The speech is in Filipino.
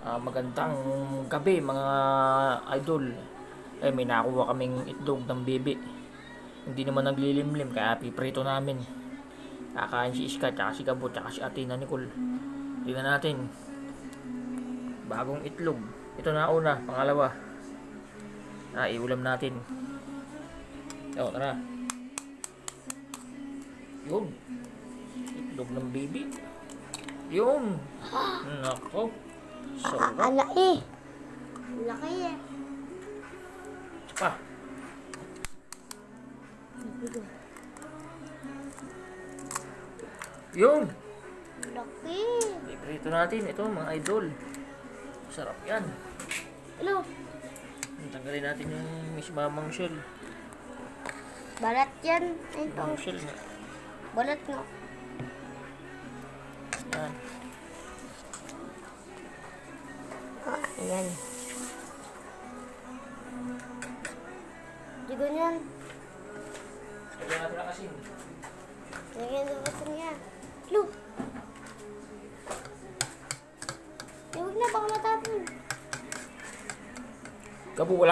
Magandang gabi mga idol. May nakuha kaming itlog ng bibi. Hindi naman naglilimlim kaya piprito namin. Kakain si Iska, tsaka si Gabo, tsaka si Atina Nicole. Tingnan natin. Bagong itlog. Ito na una, pangalawa. Iulam natin. Tara. Yun. Itlog ng bibi. Yun. Nako. Sarap. Laki. Laki eh. Pa. Yun. Laki. Iprito natin. Ito mga idol. Sarap yan. Ano? Tanggalin natin yung mismamang shell. Balat yan. Ito. Yung shell nga. Balat nga. Yan. Ayan. Di ganyan. Lagyan natin ang asin. Ganyan sa baso niya. Look. Huwag na, baka matapon. Gabo, wala.